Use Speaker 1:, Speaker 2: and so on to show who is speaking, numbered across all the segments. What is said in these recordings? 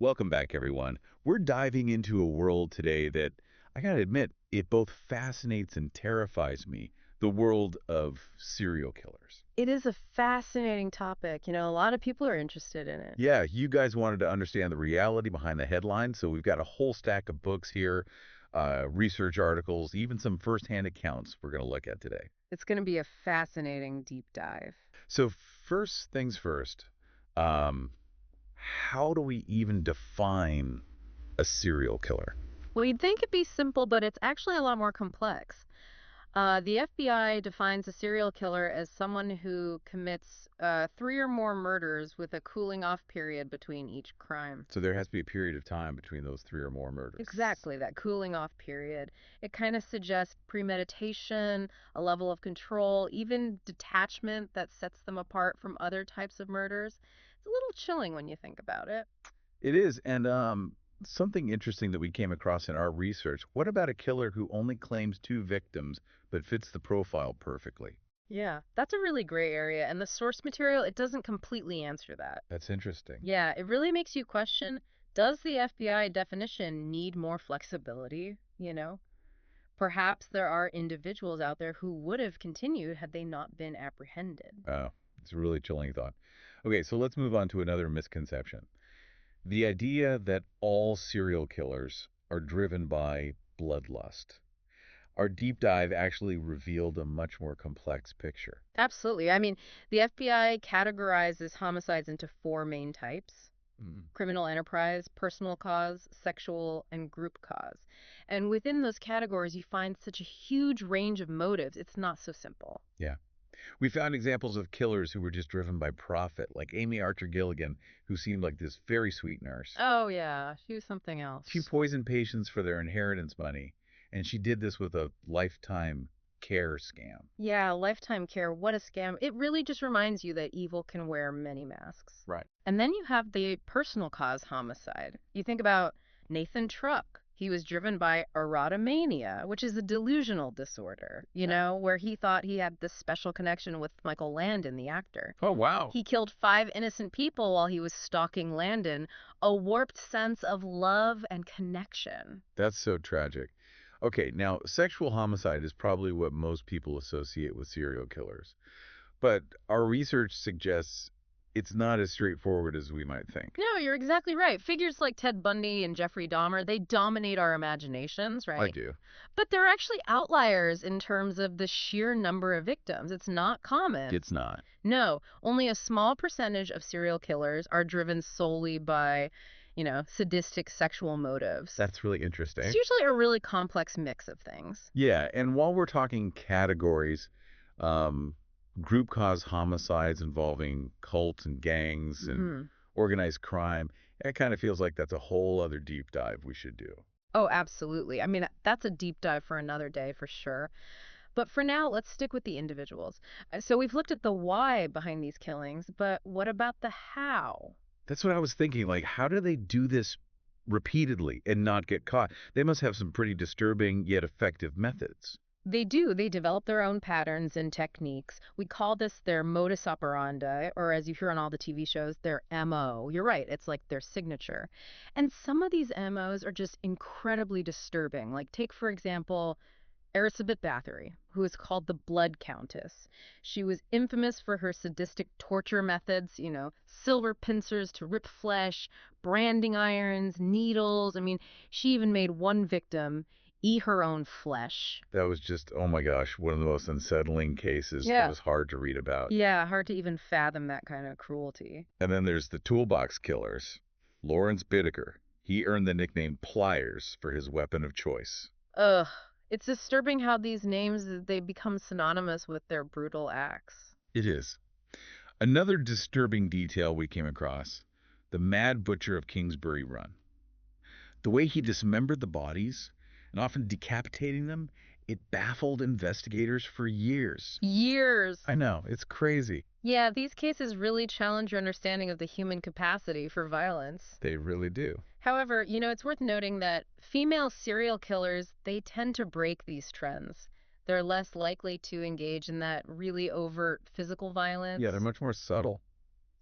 Speaker 1: Welcome back, everyone. We're diving into a world today that, I gotta admit, it both fascinates and terrifies me, the world of serial killers.
Speaker 2: It is a fascinating topic. A lot of people are interested in it.
Speaker 1: Yeah, you guys wanted to understand the reality behind the headlines, so we've got a whole stack of books here, research articles, even some firsthand accounts we're going to look at today.
Speaker 2: It's going to be a fascinating deep dive.
Speaker 1: So first things first, um, how do we even define a serial killer?
Speaker 2: Well, you'd think it'd be simple, but it's actually a lot more complex. The FBI defines a serial killer as someone who commits three or more murders with a cooling off period between each crime.
Speaker 1: So there has to be a period of time between those three or more murders.
Speaker 2: Exactly, that cooling off period. It kind of suggests premeditation, a level of control, even detachment that sets them apart from other types of murders. It's a little chilling when you think about it.
Speaker 1: It is, and something interesting that we came across in our research. What about a killer who only claims two victims but fits the profile perfectly?
Speaker 2: Yeah, that's a really gray area, and the source material, it doesn't completely answer that.
Speaker 1: That's interesting.
Speaker 2: Yeah, it really makes you question, does the FBI definition need more flexibility? Perhaps there are individuals out there who would have continued had they not been apprehended.
Speaker 1: Oh, it's a really chilling thought. Okay, so let's move on to another misconception. The idea that all serial killers are driven by bloodlust. Our deep dive actually revealed a much more complex picture.
Speaker 2: Absolutely. I mean, the FBI categorizes homicides into four main types:
Speaker 1: Mm.
Speaker 2: criminal enterprise, personal cause, sexual, and group cause. And within those categories, you find such a huge range of motives. It's not so simple.
Speaker 1: Yeah. We found examples of killers who were just driven by profit, like Amy Archer Gilligan, who seemed like this very sweet nurse.
Speaker 2: Oh, yeah, she was something
Speaker 1: She
Speaker 2: else.
Speaker 1: poisoned patients for their inheritance money, and she did this with a lifetime care scam.
Speaker 2: Yeah, lifetime care, what a scam. It really just reminds you that evil can wear many masks.
Speaker 1: Right.
Speaker 2: And then you have the personal cause homicide. You think about Nathan Truck. He was driven by erotomania, which is a delusional disorder, where he thought he had this special connection with Michael Landon, the actor.
Speaker 1: Oh, wow.
Speaker 2: He killed five innocent people while he was stalking Landon, a warped sense of love and connection.
Speaker 1: That's so tragic. Okay, now sexual homicide is probably what most people associate with serial killers. But our research suggests it's not as straightforward as we might think.
Speaker 2: No, you're exactly right. Figures like Ted Bundy and Jeffrey Dahmer, they dominate our imaginations,
Speaker 1: I
Speaker 2: right?
Speaker 1: do.
Speaker 2: But they're actually outliers in terms of the sheer number of victims. It's not common.
Speaker 1: It's not.
Speaker 2: No, only a small percentage of serial killers are driven solely by, sadistic sexual motives.
Speaker 1: That's really
Speaker 2: It's
Speaker 1: interesting.
Speaker 2: usually a really complex mix of things.
Speaker 1: Yeah, and while we're talking categories, um, group cause homicides involving cults and gangs and
Speaker 2: Hmm.
Speaker 1: organized crime, it kind of feels like that's a whole other deep dive we should do.
Speaker 2: Oh, absolutely. I mean, that's a deep dive for another day for sure. But for now, let's stick with the individuals. So we've looked at the why behind these killings, but what about the how?
Speaker 1: That's what I was thinking. Like, how do they do this repeatedly and not get caught? They must have some pretty disturbing yet effective methods.
Speaker 2: They do. They develop their own patterns and techniques. We call this their modus operandi, or as you hear on all the TV shows, their MO. You're right, it's like their signature. And some of these MOs are just incredibly disturbing. Like, take, for example, Elizabeth Bathory, who is called the Blood Countess. She was infamous for her sadistic torture methods, silver pincers to rip flesh, branding irons, needles. I mean, she even made one victim eat her own flesh.
Speaker 1: That was just, oh my gosh, one of the most unsettling cases that
Speaker 2: Yeah.
Speaker 1: was hard to read about.
Speaker 2: Yeah, hard to even fathom that kind of cruelty.
Speaker 1: And then there's the toolbox killers. Lawrence Bittaker. He earned the nickname Pliers for his weapon of choice.
Speaker 2: Ugh. It's disturbing how these names they become synonymous with their brutal acts.
Speaker 1: It is. Another disturbing detail we came across, the Mad Butcher of Kingsbury Run. The way he dismembered the bodies and often decapitating them, it baffled investigators for years.
Speaker 2: Years.
Speaker 1: I know, it's crazy.
Speaker 2: Yeah, these cases really challenge your understanding of the human capacity for violence.
Speaker 1: They really do.
Speaker 2: However, it's worth noting that female serial killers, they tend to break these trends. They're less likely to engage in that really overt physical violence.
Speaker 1: Yeah, they're much more subtle.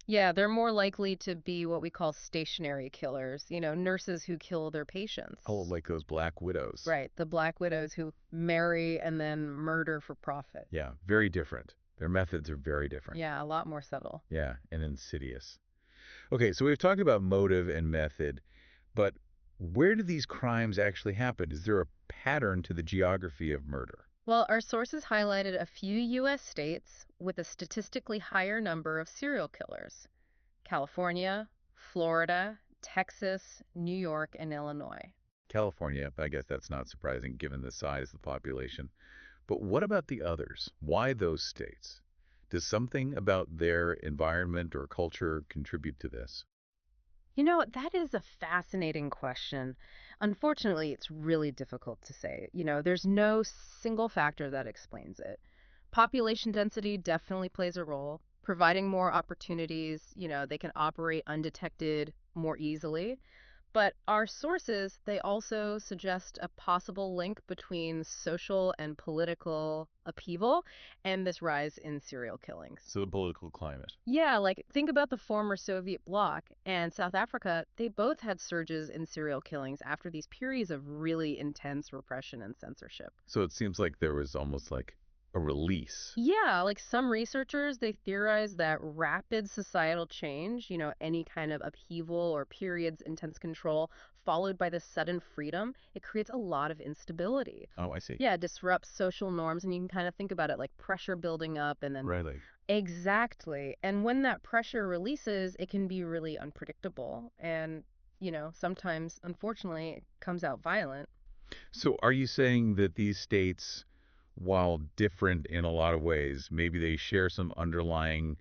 Speaker 2: Yeah, they're more likely to be what we call stationary killers, nurses who kill their
Speaker 1: Oh,
Speaker 2: patients.
Speaker 1: like those Black Widows.
Speaker 2: Right, the Black Widows who marry and then murder for profit.
Speaker 1: Yeah, very different. Their methods are very different.
Speaker 2: Yeah, a lot more subtle.
Speaker 1: Yeah, and insidious. Okay, so we've talked about motive and method, but where do these crimes actually happen? Is there a pattern to the geography of murder?
Speaker 2: Well, our sources highlighted a few U.S. states with a statistically higher number of serial killers: California, Florida, Texas, New York, and Illinois.
Speaker 1: California, I guess that's not surprising given the size of the population. But what about the others? Why those states? Does something about their environment or culture contribute to this?
Speaker 2: That is a fascinating question. Unfortunately, it's really difficult to say. There's no single factor that explains it. Population density definitely plays a role. Providing more opportunities, they can operate undetected more easily. But our sources, they also suggest a possible link between social and political upheaval and this rise in serial killings.
Speaker 1: So the political climate.
Speaker 2: Yeah, like think about the former Soviet bloc and South Africa. They both had surges in serial killings after these periods of really intense repression and censorship.
Speaker 1: So it seems like there was almost like a release.
Speaker 2: Yeah, like some researchers, they theorize that rapid societal change, any kind of upheaval or periods intense control, followed by this sudden freedom, it creates a lot of instability.
Speaker 1: Oh, I see.
Speaker 2: Yeah, it disrupts social norms, and you can kind of think about it like pressure building up and then.
Speaker 1: Right, like.
Speaker 2: Exactly. And when that pressure releases, it can be really unpredictable. And, sometimes, unfortunately, it comes out violent.
Speaker 1: So are you saying that these states, while different in a lot of ways, maybe they share some underlying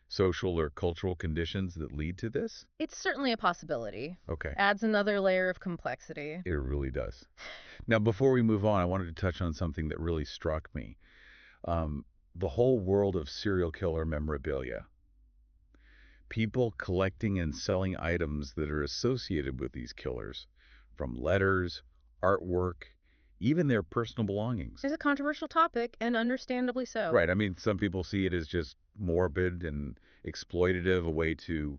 Speaker 1: social or cultural conditions that lead to this?
Speaker 2: It's certainly a possibility.
Speaker 1: Okay.
Speaker 2: Adds another layer of complexity.
Speaker 1: It really does. Now, before we move on, I wanted to touch on something that really struck me. Um, the whole world of serial killer memorabilia. People collecting and selling items that are associated with these killers, from letters, artwork, even their personal belongings.
Speaker 2: It's a controversial topic, and understandably so.
Speaker 1: Right. I mean, some people see it as just morbid and exploitative, a way to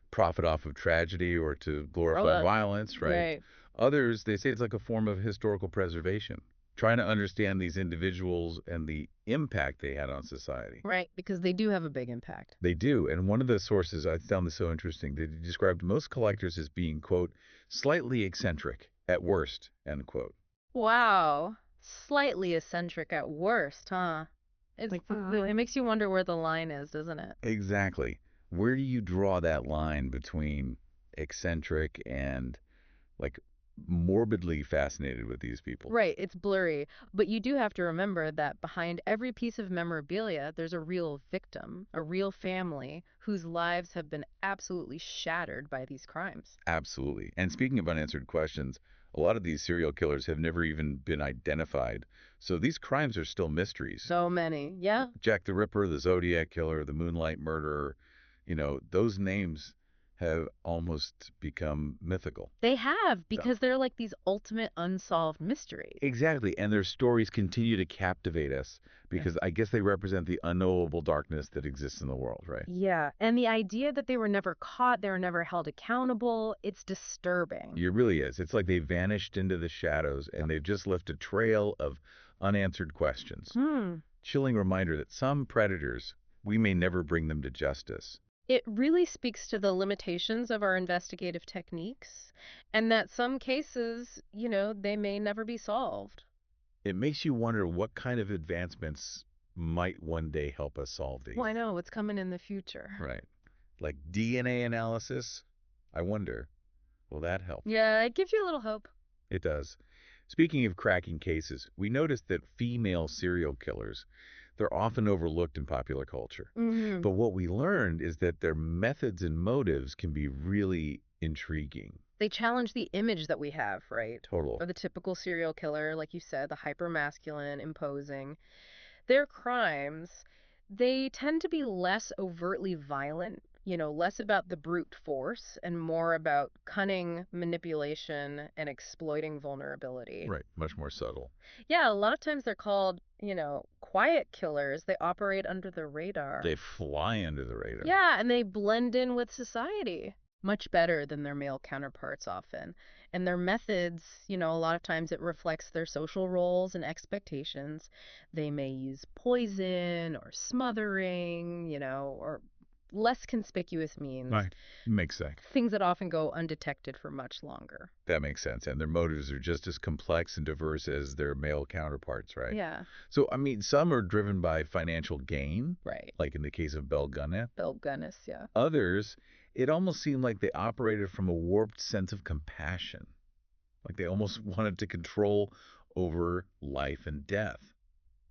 Speaker 1: profit off of tragedy or to
Speaker 2: Well,
Speaker 1: glorify violence, right?
Speaker 2: right.
Speaker 1: Others, they say it's like a form of historical preservation, trying to understand these individuals and the impact they had on society.
Speaker 2: Right, because they do have a big impact.
Speaker 1: They do. And one of the sources, I found this so interesting, they described most collectors as being, quote, slightly eccentric at worst, end quote.
Speaker 2: Wow. Slightly eccentric at worst, huh?
Speaker 1: Like,
Speaker 2: It makes you wonder where the line is, doesn't it?
Speaker 1: exactly. Where do you draw that line between eccentric and like morbidly fascinated with these people?
Speaker 2: Right, it's blurry, but you do have to remember that behind every piece of memorabilia, there's a real victim, a real family whose lives have been absolutely shattered by these crimes.
Speaker 1: Absolutely. And speaking of unanswered questions, a lot of these serial killers have never even been identified. So these crimes are still mysteries.
Speaker 2: So many. Yeah,
Speaker 1: Jack the Ripper, the Zodiac Killer, the Moonlight Murderer, those names have almost become mythical.
Speaker 2: they have
Speaker 1: Yeah.
Speaker 2: because they're like these ultimate unsolved mysteries.
Speaker 1: Exactly. And their stories continue to captivate us because I guess they represent the unknowable darkness that exists in the world, right?
Speaker 2: Yeah, and the idea that they were never caught, they were never held accountable, it's disturbing.
Speaker 1: It really is. It's like they vanished into the shadows and they've just left a trail of unanswered questions.
Speaker 2: Hmm.
Speaker 1: Chilling reminder that some predators, we may never bring them to justice.
Speaker 2: It really speaks to the limitations of our investigative techniques and that some cases, they may never be solved.
Speaker 1: It makes you wonder what kind of advancements might one day help us solve
Speaker 2: Well,
Speaker 1: these.
Speaker 2: I know what's coming in the future.
Speaker 1: Right. Like DNA analysis? I wonder, will that help?
Speaker 2: Yeah, it gives you a little hope.
Speaker 1: It does. Speaking of cracking cases, we noticed that female serial killers, they're often overlooked in popular culture.
Speaker 2: Hmm.
Speaker 1: But what we learned is that their methods and motives can be really intriguing.
Speaker 2: They challenge the image that we have, right?
Speaker 1: Total.
Speaker 2: Of the typical serial killer, like you said, the hypermasculine, imposing. Their crimes, they tend to be less overtly violent, Less about the brute force and more about cunning, manipulation, and exploiting vulnerability.
Speaker 1: Right, much more subtle.
Speaker 2: Yeah, a lot of times they're called, quiet killers. They operate under the
Speaker 1: They
Speaker 2: radar.
Speaker 1: fly under the radar.
Speaker 2: Yeah, and they blend in with society much better than their male counterparts often. And their methods, a lot of times it reflects their social roles and expectations. They may use poison or smothering, or less conspicuous means,
Speaker 1: Right. Makes sense.
Speaker 2: things that often go undetected for much longer.
Speaker 1: That makes sense. And their motives are just as complex and diverse as their male counterparts, right?
Speaker 2: Yeah,
Speaker 1: So, I mean, some are driven by financial gain,
Speaker 2: right.
Speaker 1: like in the case of Bell Gunnet.
Speaker 2: Bill Gunnis, yeah.
Speaker 1: Others, it almost seemed like they operated from a warped sense of compassion, like they almost wanted to control over life and death.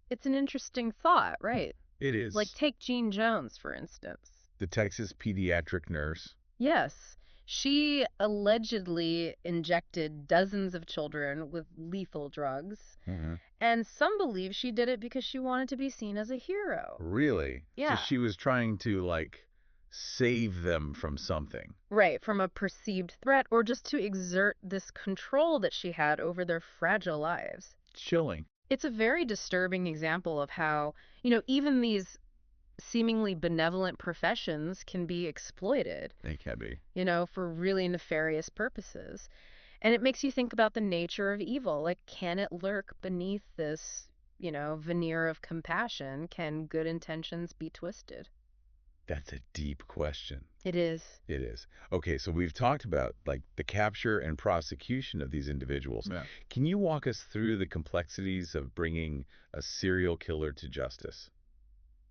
Speaker 2: It's an interesting thought, right?
Speaker 1: It
Speaker 2: Like,
Speaker 1: is.
Speaker 2: take Jean Jones, for instance.
Speaker 1: The Texas pediatric nurse.
Speaker 2: Yes, she allegedly injected dozens of children with lethal drugs,
Speaker 1: Hmm.
Speaker 2: and some believe she did it because she wanted to be seen as a hero.
Speaker 1: Really? So
Speaker 2: Yeah,
Speaker 1: she was trying to, like, save them from something.
Speaker 2: right, from a perceived threat or just to exert this control that she had over their fragile lives.
Speaker 1: Chilling.
Speaker 2: It's a very disturbing example of how, even these seemingly benevolent professions can be exploited,
Speaker 1: They can be.
Speaker 2: for really nefarious purposes. And it makes you think about the nature of evil. Like, can it lurk beneath this, veneer of compassion? Can good intentions be twisted?
Speaker 1: That's a deep question.
Speaker 2: It is.
Speaker 1: It is. Okay, so we've talked about like the capture and prosecution of these individuals.
Speaker 2: Yeah.
Speaker 1: Can you walk us through the complexities of bringing a serial killer to justice?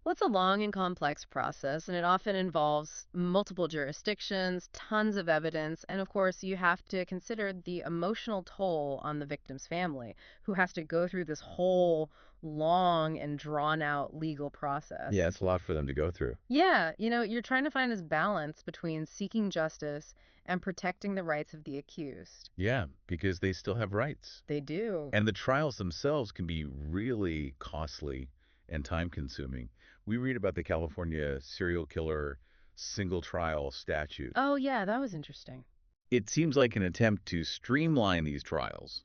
Speaker 2: Well, it's a long and complex process, and it often involves multiple jurisdictions, tons of evidence, and of course, you have to consider the emotional toll on the victim's family, who has to go through this whole long and drawn out legal process.
Speaker 1: Yeah, it's a lot for them to go through.
Speaker 2: Yeah, you're trying to find this balance between seeking justice and protecting the rights of the accused.
Speaker 1: Yeah, because they still have rights.
Speaker 2: They do.
Speaker 1: And the trials themselves can be really costly and time consuming. We read about the California serial killer single trial statute.
Speaker 2: Oh, yeah, that was interesting.
Speaker 1: It seems like an attempt to streamline these trials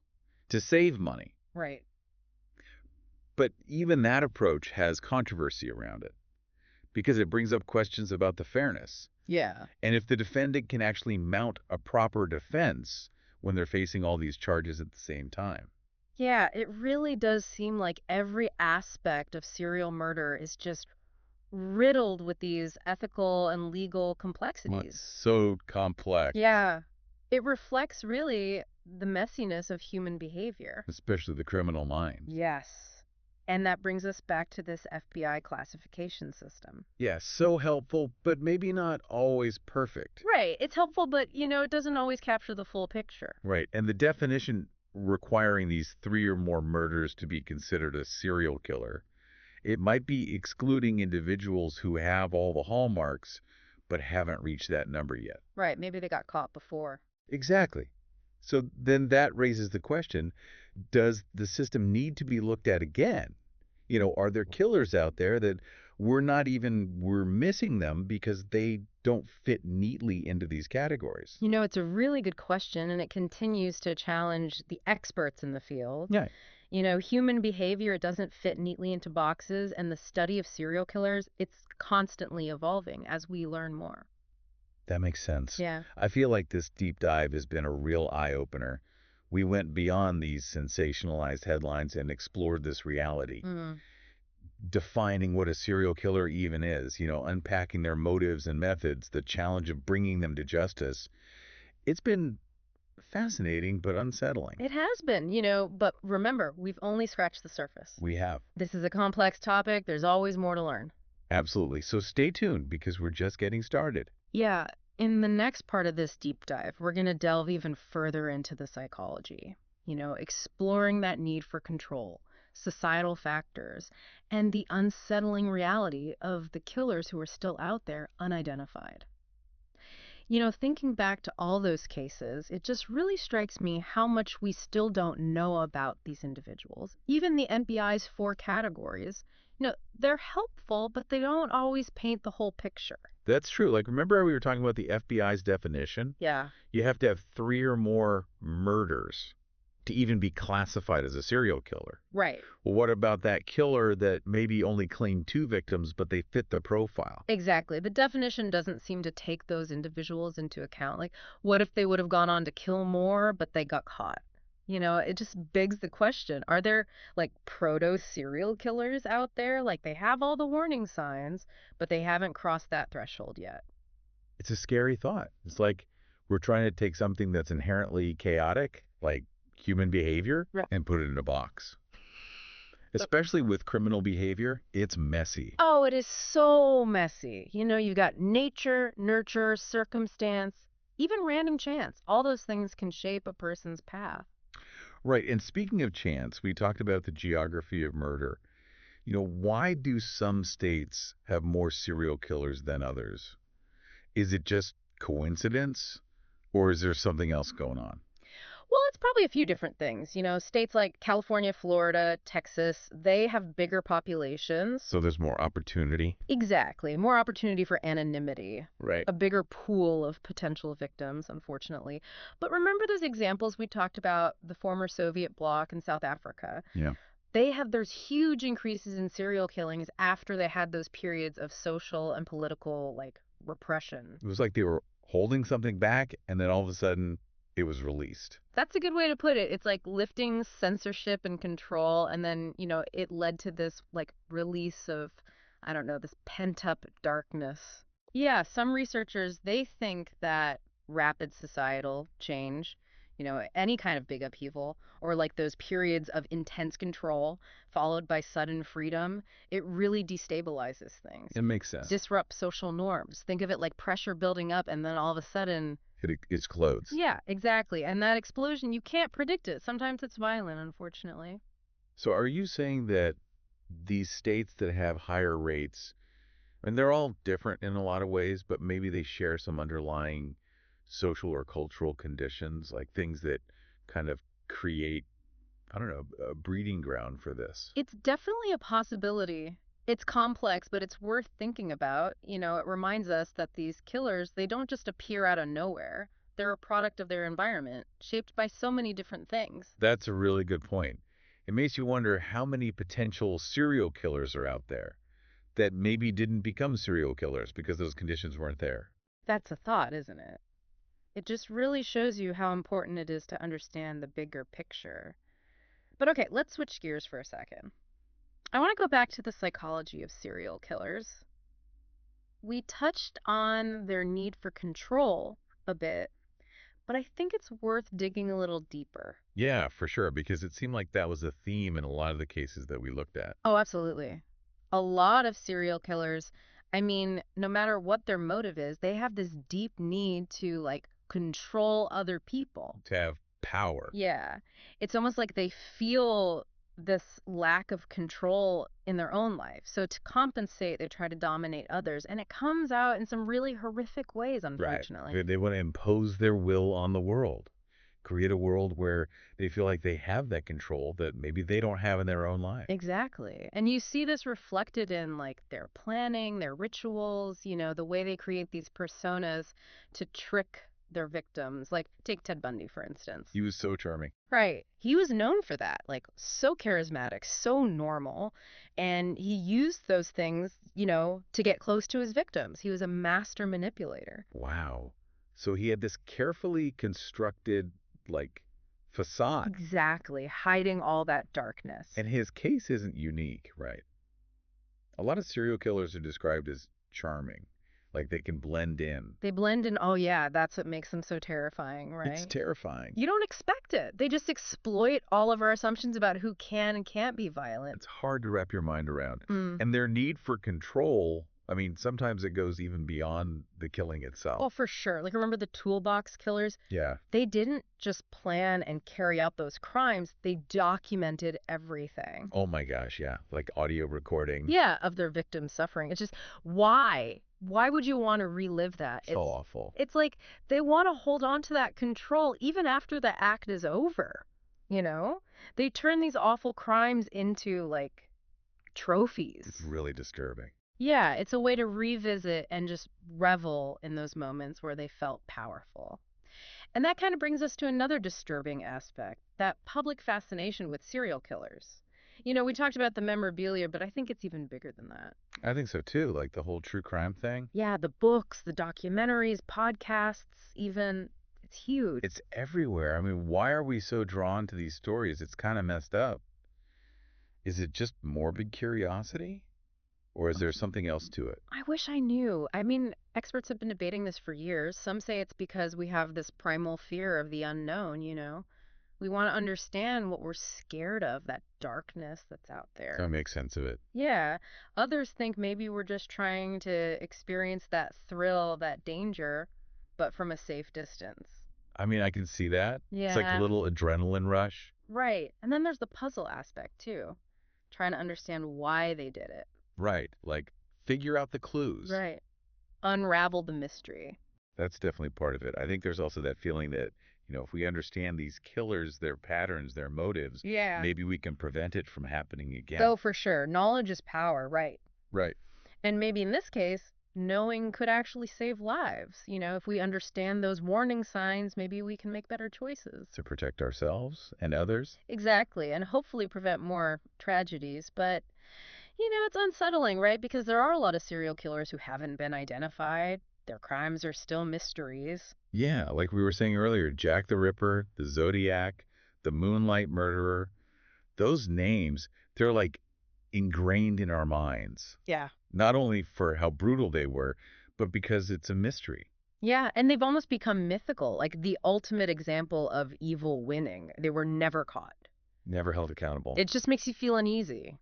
Speaker 1: to save money.
Speaker 2: Right.
Speaker 1: But even that approach has controversy around it because it brings up questions about the fairness
Speaker 2: Yeah.
Speaker 1: and if the defendant can actually mount a proper defense when they're facing all these charges at the same time.
Speaker 2: Yeah, it really does seem like every aspect of serial murder is just riddled with these ethical and legal
Speaker 1: Well, it's
Speaker 2: complexities.
Speaker 1: so complex,
Speaker 2: Yeah. It reflects really the messiness of human behavior.
Speaker 1: especially the criminal mind.
Speaker 2: Yes. And that brings us back to this FBI classification system.
Speaker 1: Yeah, so helpful, but maybe not always perfect.
Speaker 2: Right. It's helpful, but, it doesn't always capture the full picture.
Speaker 1: Right, and the definition requiring these 3 or more murders to be considered a serial killer, it might be excluding individuals who have all the hallmarks but haven't reached that number yet.
Speaker 2: Right. Maybe they got caught before.
Speaker 1: Exactly. So then that raises the question, does the system need to be looked at again? Are there killers out there that we're missing them because they don't fit neatly into these categories?
Speaker 2: It's a really good question, and it continues to challenge the experts in the field.
Speaker 1: Yeah,
Speaker 2: Human behavior, it doesn't fit neatly into boxes, and the study of serial killers, it's constantly evolving as we learn more.
Speaker 1: that makes sense.
Speaker 2: Yeah.
Speaker 1: I feel like this deep dive has been a real eye-opener. We went beyond these sensationalized headlines and explored this reality,
Speaker 2: Mm.
Speaker 1: defining what a serial killer even is, unpacking their motives and methods, the challenge of bringing them to justice. It's been fascinating but unsettling.
Speaker 2: It has been, but remember, we've only scratched the surface.
Speaker 1: We have.
Speaker 2: This is a complex topic. There's always more to learn.
Speaker 1: Absolutely. So stay tuned because we're just getting started.
Speaker 2: Yeah. In the next part of this deep dive, we're going to delve even further into the psychology, exploring that need for control, societal factors, and the unsettling reality of the killers who are still out there unidentified. Thinking back to all those cases, it just really strikes me how much we still don't know about these individuals. Even the NBI's 4 categories, They're helpful, but they don't always paint the whole picture.
Speaker 1: That's true. Like, remember we were talking about the FBI's definition?
Speaker 2: Yeah.
Speaker 1: You have to have 3 or more murders to even be classified as a serial killer.
Speaker 2: Right.
Speaker 1: Well, what about that killer that maybe only claimed 2 victims, but they fit the profile?
Speaker 2: Exactly. The definition doesn't seem to take those individuals into account. Like, what if they would have gone on to kill more, but they got caught? It just begs the question, are there like proto serial killers out there? Like they have all the warning signs, but they haven't crossed that threshold yet.
Speaker 1: It's a scary thought. It's like we're trying to take something that's inherently chaotic, like human behavior,
Speaker 2: Right.
Speaker 1: and put it in a box. Especially with criminal behavior, it's messy.
Speaker 2: Oh, it is so messy. You've got nature, nurture, circumstance, even random chance. All those things can shape a person's path.
Speaker 1: Right. And speaking of chance, we talked about the geography of murder. Why do some states have more serial killers than others? Is it just coincidence, or is there something else going on?
Speaker 2: Well, it's probably a few different things. States like California, Florida, Texas, they have bigger populations.
Speaker 1: So there's more opportunity.
Speaker 2: Exactly. More opportunity for anonymity.
Speaker 1: Right.
Speaker 2: A bigger pool of potential victims, unfortunately. But remember those examples we talked about, the former Soviet bloc in South Africa?
Speaker 1: Yeah.
Speaker 2: There's huge increases in serial killings after they had those periods of social and political, like, repression.
Speaker 1: It was like they were holding something back, and then all of a sudden, it was released.
Speaker 2: That's a good way to put it. It's like lifting censorship and control, and then, it led to this, like, release of, I don't know, this pent-up darkness. Yeah, some researchers, they think that rapid societal change, any kind of big upheaval, or like those periods of intense control followed by sudden freedom, it really destabilizes things.
Speaker 1: It makes sense.
Speaker 2: Disrupts social norms. Think of it like pressure building up, and then all of a sudden,
Speaker 1: It explodes.
Speaker 2: yeah, exactly. And that explosion, you can't predict it. Sometimes it's violent, unfortunately.
Speaker 1: So are you saying that these states that have higher rates, and they're all different in a lot of ways, but maybe they share some underlying social or cultural conditions, like things that kind of create, I don't know, a breeding ground for this?
Speaker 2: It's definitely a possibility. It's complex, but it's worth thinking about. It reminds us that these killers, they don't just appear out of nowhere. They're a product of their environment, shaped by so many different things.
Speaker 1: That's a really good point. It makes you wonder how many potential serial killers are out there that maybe didn't become serial killers because those conditions weren't there.
Speaker 2: That's a thought, isn't it? It just really shows you how important it is to understand the bigger picture. But okay, let's switch gears for a second. I want to go back to the psychology of serial killers. We touched on their need for control a bit, but I think it's worth digging a little deeper.
Speaker 1: Yeah, for sure, because it seemed like that was a theme in a lot of the cases that we looked at.
Speaker 2: Oh, absolutely. A lot of serial killers, I mean, no matter what their motive is, they have this deep need to, like, control other people.
Speaker 1: To have power.
Speaker 2: Yeah. It's almost like they feel this lack of control in their own life. So to compensate, they try to dominate others. And it comes out in some really horrific ways, unfortunately.
Speaker 1: Right. They want to impose their will on the world, create a world where they feel like they have that control that maybe they don't have in their own life.
Speaker 2: Exactly. And you see this reflected in like their planning, their rituals, the way they create these personas to trick their victims. Like take Ted Bundy, for instance.
Speaker 1: He was so charming.
Speaker 2: Right. He was known for that, like so charismatic, so normal. And he used those things, to get close to his victims. He was a master manipulator.
Speaker 1: Wow. So he had this carefully constructed, like, facade.
Speaker 2: Exactly. Hiding all that darkness.
Speaker 1: And his case isn't unique, right? A lot of serial killers are described as charming. Like they can blend in.
Speaker 2: They blend in. Oh, yeah. That's what makes them so terrifying, right?
Speaker 1: It's terrifying.
Speaker 2: You don't expect it. They just exploit all of our assumptions about who can and can't be violent.
Speaker 1: It's hard to wrap your mind around.
Speaker 2: Mm.
Speaker 1: And their need for control, I mean, sometimes it goes even beyond the killing itself.
Speaker 2: Oh, for sure. Like, remember the toolbox killers?
Speaker 1: Yeah.
Speaker 2: They didn't just plan and carry out those crimes. They documented everything.
Speaker 1: Oh my gosh, yeah. Like audio recording.
Speaker 2: Yeah, of their victims suffering. It's just, why? Why would you want to relive that?
Speaker 1: So awful.
Speaker 2: It's like they want to hold on to that control even after the act is over. They turn these awful crimes into, like, trophies.
Speaker 1: It's really disturbing.
Speaker 2: Yeah, it's a way to revisit and just revel in those moments where they felt powerful. And that kind of brings us to another disturbing aspect, that public fascination with serial killers. We talked about the memorabilia, but I think it's even bigger than that.
Speaker 1: I think so too, like the whole true crime thing.
Speaker 2: Yeah, the books, the documentaries, podcasts, even, it's huge.
Speaker 1: It's everywhere. I mean, why are we so drawn to these stories? It's kind of messed up. Is it just morbid curiosity? Or is there something else to it?
Speaker 2: I wish I knew. I mean, experts have been debating this for years. Some say it's because we have this primal fear of the unknown. We want to understand what we're scared of, that darkness that's out
Speaker 1: So I
Speaker 2: there.
Speaker 1: make sense of it.
Speaker 2: Yeah. Others think maybe we're just trying to experience that thrill, that danger, but from a safe distance.
Speaker 1: I mean, I can see that. It's like a
Speaker 2: Yeah.
Speaker 1: little adrenaline rush.
Speaker 2: Right. And then there's the puzzle aspect, too, trying to understand why they did it.
Speaker 1: Right. Like, figure out the clues.
Speaker 2: Right. Unravel the mystery.
Speaker 1: That's definitely part of it. I think there's also that feeling that, if we understand these killers, their patterns, their motives,
Speaker 2: Yeah.
Speaker 1: maybe we can prevent it from happening again.
Speaker 2: Oh, for sure. Knowledge is power, right.
Speaker 1: Right.
Speaker 2: And maybe in this case, knowing could actually save lives. If we understand those warning signs, maybe we can make better choices.
Speaker 1: To protect ourselves and others.
Speaker 2: Exactly. And hopefully prevent more tragedies. But, it's unsettling, right? Because there are a lot of serial killers who haven't been identified. Their crimes are still mysteries.
Speaker 1: Yeah, like we were saying earlier, Jack the Ripper, the Zodiac, the Moonlight Murderer, those names, they're like ingrained in our minds.
Speaker 2: Yeah.
Speaker 1: Not only for how brutal they were, but because it's a mystery.
Speaker 2: Yeah, and they've almost become mythical, like the ultimate example of evil winning. They were never caught.
Speaker 1: Never held accountable.
Speaker 2: It just makes you feel uneasy.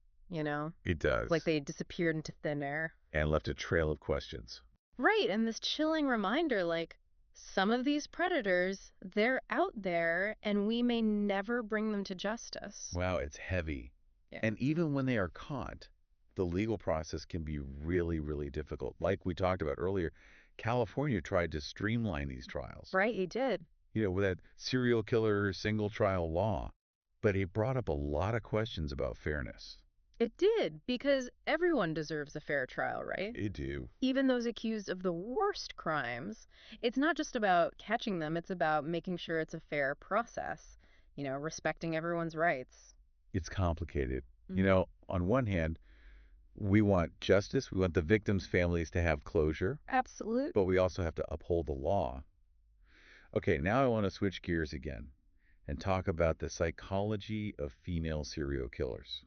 Speaker 1: It does.
Speaker 2: Like they disappeared into thin air.
Speaker 1: And left a trail of questions.
Speaker 2: Right, and this chilling reminder, like, some of these predators, they're out there, and we may never bring them to justice.
Speaker 1: Wow, it's heavy.
Speaker 2: Yeah.
Speaker 1: And even when they are caught, the legal process can be really, really difficult. Like we talked about earlier, California tried to streamline these trials.
Speaker 2: Right, he did.
Speaker 1: With that serial killer single trial law. But it brought up a lot of questions about fairness.
Speaker 2: It did, because everyone deserves a fair trial, right?
Speaker 1: It do.
Speaker 2: Even those accused of the worst crimes. It's not just about catching them, it's about making sure it's a fair process, respecting everyone's rights.
Speaker 1: It's complicated.
Speaker 2: Mhm.
Speaker 1: On one hand, we want justice. We want the victims' families to have closure.
Speaker 2: Absolutely.
Speaker 1: But we also have to uphold the law. Okay, now I want to switch gears again and talk about the psychology of female serial killers.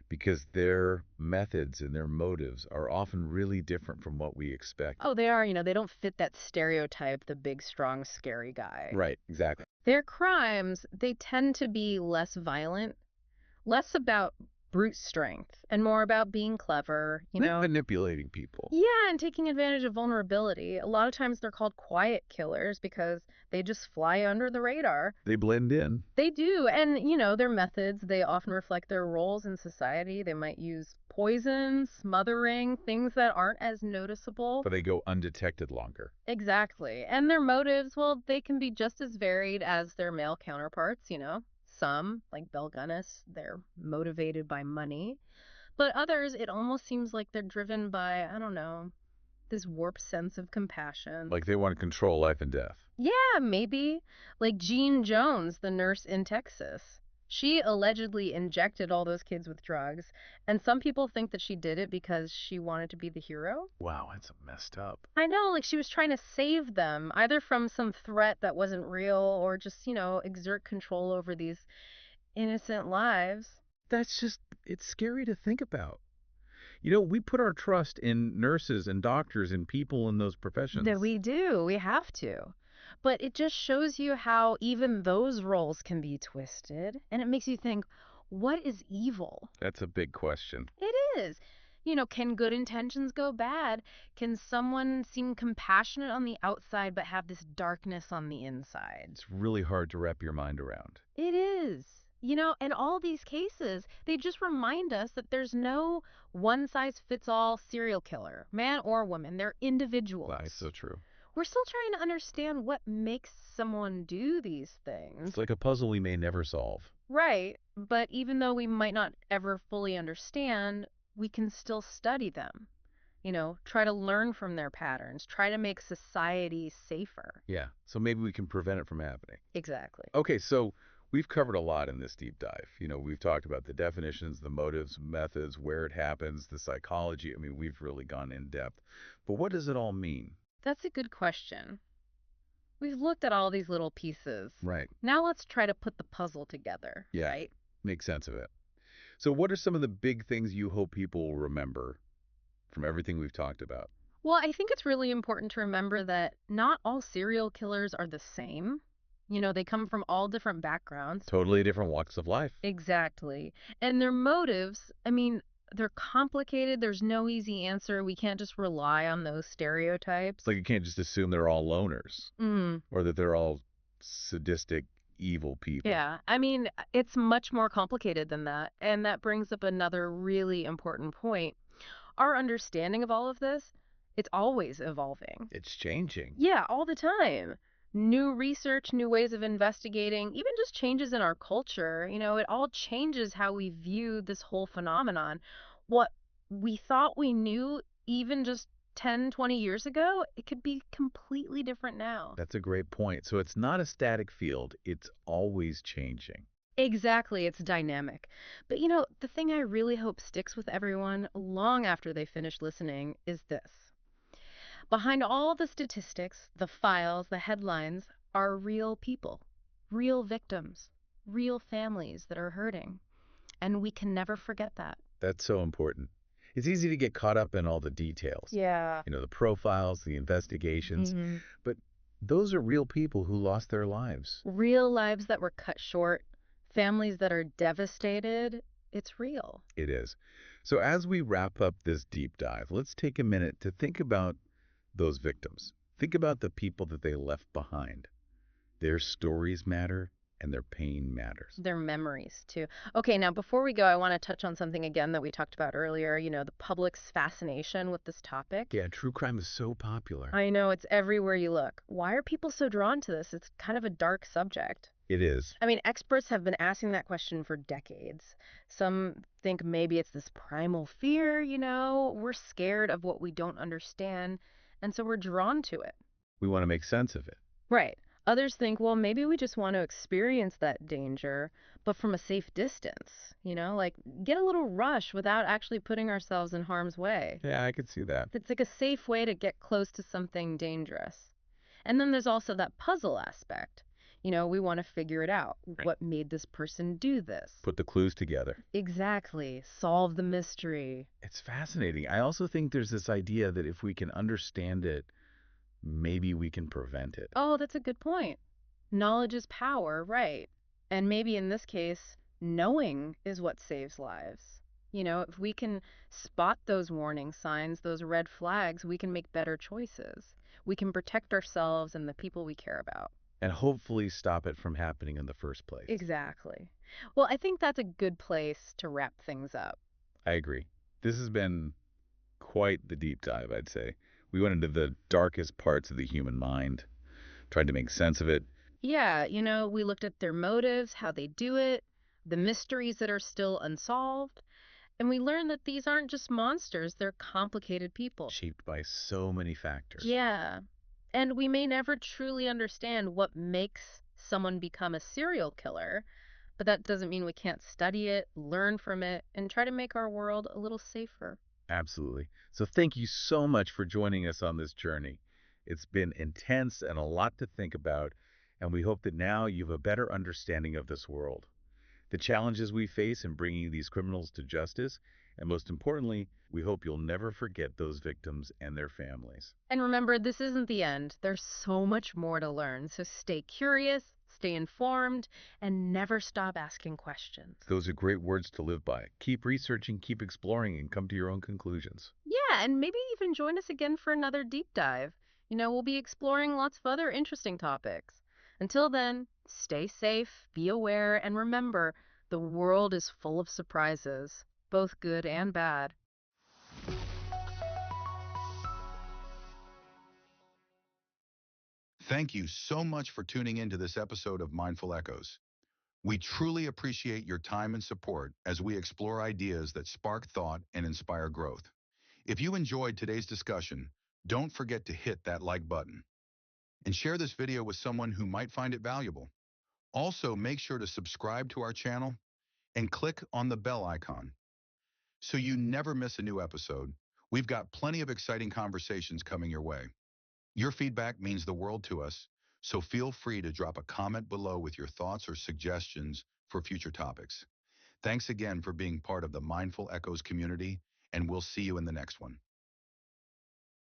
Speaker 1: Because their methods and their motives are often really different from what we expect.
Speaker 2: Oh, they are. They don't fit that stereotype, the big, strong, scary guy.
Speaker 1: Right, exactly.
Speaker 2: Their crimes, they tend to be less violent, less about brute strength, and more about being clever,
Speaker 1: Manipulating people.
Speaker 2: Yeah, and taking advantage of vulnerability. A lot of times they're called quiet killers because they just fly under the radar.
Speaker 1: They blend in.
Speaker 2: They do. And, their methods, they often reflect their roles in society. They might use poison, smothering, things that aren't as noticeable.
Speaker 1: But they go undetected longer.
Speaker 2: Exactly. And their motives, well, they can be just as varied as their male counterparts. Some, like Belle Gunness, they're motivated by money. But others, it almost seems like they're driven by, I don't know, this warped sense of compassion.
Speaker 1: Like they want to control life and death.
Speaker 2: Yeah, maybe. Like Jean Jones, the nurse in Texas. She allegedly injected all those kids with drugs, and some people think that she did it because she wanted to be the hero.
Speaker 1: Wow, that's messed up.
Speaker 2: I know, like she was trying to save them, either from some threat that wasn't real or just, exert control over these innocent lives.
Speaker 1: It's scary to think about. We put our trust in nurses and doctors and people in those professions.
Speaker 2: That we do. We have to. But it just shows you how even those roles can be twisted. And it makes you think, what is evil?
Speaker 1: That's a big question.
Speaker 2: It is. Can good intentions go bad? Can someone seem compassionate on the outside but have this darkness on the inside?
Speaker 1: It's really hard to wrap your mind around.
Speaker 2: It is. And all these cases, they just remind us that there's no one-size-fits-all serial killer, man or woman. They're individuals.
Speaker 1: That's so true.
Speaker 2: We're still trying to understand what makes someone do these things.
Speaker 1: It's like a puzzle we may never solve.
Speaker 2: Right. But even though we might not ever fully understand, we can still study them. Try to learn from their patterns, try to make society safer.
Speaker 1: Yeah, so maybe we can prevent it from happening.
Speaker 2: Exactly.
Speaker 1: Okay, so we've covered a lot in this deep dive. We've talked about the definitions, the motives, methods, where it happens, the psychology. I mean, we've really gone in depth. But what does it all mean?
Speaker 2: That's a good question. We've looked at all these little pieces.
Speaker 1: Right.
Speaker 2: Now let's try to put the puzzle together,
Speaker 1: Yeah,
Speaker 2: right?
Speaker 1: make sense of it. So what are some of the big things you hope people will remember from everything we've talked about?
Speaker 2: Well, I think it's really important to remember that not all serial killers are the same. They come from all different backgrounds.
Speaker 1: Totally different walks of life.
Speaker 2: Exactly. And their motives, I mean, they're complicated. There's no easy answer. We can't just rely on those
Speaker 1: It's
Speaker 2: stereotypes.
Speaker 1: like you can't just assume they're all loners
Speaker 2: Mm,
Speaker 1: or that they're all sadistic, evil people.
Speaker 2: yeah. I mean, it's much more complicated than that. And that brings up another really important point. Our understanding of all of this, it's always evolving.
Speaker 1: It's changing.
Speaker 2: Yeah, all the time. New research, new ways of investigating, even just changes in our culture, it all changes how we view this whole phenomenon. What we thought we knew even just 10, 20 years ago, it could be completely different now.
Speaker 1: That's a great point. So it's not a static field, it's always changing.
Speaker 2: Exactly, it's dynamic. But the thing I really hope sticks with everyone long after they finish listening is this. Behind all the statistics, the files, the headlines are real people, real victims, real families that are hurting. And we can never forget that.
Speaker 1: That's so important. It's easy to get caught up in all the details,
Speaker 2: Yeah.
Speaker 1: the profiles, the investigations,
Speaker 2: Hmm.
Speaker 1: but those are real people who lost their lives.
Speaker 2: Real lives that were cut short, families that are devastated. It's real.
Speaker 1: It is. So as we wrap up this deep dive, let's take a minute to think about those victims. Think about the people that they left behind. Their stories matter and their pain matters.
Speaker 2: Their memories, too. Okay, now before we go, I want to touch on something again that we talked about earlier, the public's fascination with this topic.
Speaker 1: Yeah, true crime is so popular.
Speaker 2: I know it's everywhere you look. Why are people so drawn to this? It's kind of a dark subject.
Speaker 1: It is.
Speaker 2: I mean, experts have been asking that question for decades. Some think maybe it's this primal fear, we're scared of what we don't understand, and so we're drawn to it.
Speaker 1: We want to make sense of it.
Speaker 2: Right. Others think, well, maybe we just want to experience that danger, but from a safe distance, like get a little rush without actually putting ourselves in harm's way.
Speaker 1: Yeah, I could see that.
Speaker 2: It's like a safe way to get close to something dangerous. And then there's also that puzzle aspect. We want to figure it out.
Speaker 1: Right.
Speaker 2: What made this person do this?
Speaker 1: Put the clues together.
Speaker 2: Exactly. Solve the mystery.
Speaker 1: It's fascinating. I also think there's this idea that if we can understand it, maybe we can prevent it.
Speaker 2: Oh, that's a good point. Knowledge is power, right. And maybe in this case, knowing is what saves lives. If we can spot those warning signs, those red flags, we can make better choices. We can protect ourselves and the people we care about.
Speaker 1: And hopefully stop it from happening in the first place.
Speaker 2: Exactly. Well, I think that's a good place to wrap things up.
Speaker 1: I agree. This has been quite the deep dive, I'd say. We went into the darkest parts of the human mind, tried to make sense of it.
Speaker 2: Yeah, we looked at their motives, how they do it, the mysteries that are still unsolved, and we learned that these aren't just monsters, they're complicated people.
Speaker 1: Shaped by so many factors.
Speaker 2: Yeah. And we may never truly understand what makes someone become a serial killer, but that doesn't mean we can't study it, learn from it, and try to make our world a little safer.
Speaker 1: Absolutely. So thank you so much for joining us on this journey. It's been intense and a lot to think about, and we hope that now you have a better understanding of this world, the challenges we face in bringing these criminals to justice, and most importantly, we hope you'll never forget those victims and their families.
Speaker 2: And remember, this isn't the end. There's so much more to learn. So stay curious, stay informed, and never stop asking questions.
Speaker 1: Those are great words to live by. Keep researching, keep exploring, and come to your own conclusions.
Speaker 2: Yeah, and maybe even join us again for another deep dive. We'll be exploring lots of other interesting topics. Until then, stay safe, be aware, and remember, the world is full of surprises, both good and bad.
Speaker 3: Thank you so much for tuning in to this episode of Mindful Echoes. We truly appreciate your time and support as we explore ideas that spark thought and inspire growth. If you enjoyed today's discussion, don't forget to hit that like button and share this video with someone who might find it valuable. Also, make sure to subscribe to our channel and click on the bell icon so you never miss a new episode. We've got plenty of exciting conversations coming your way. Your feedback means the world to us, so feel free to drop a comment below with your thoughts or suggestions for future topics. Thanks again for being part of the Mindful Echoes community, and we'll see you in the next one.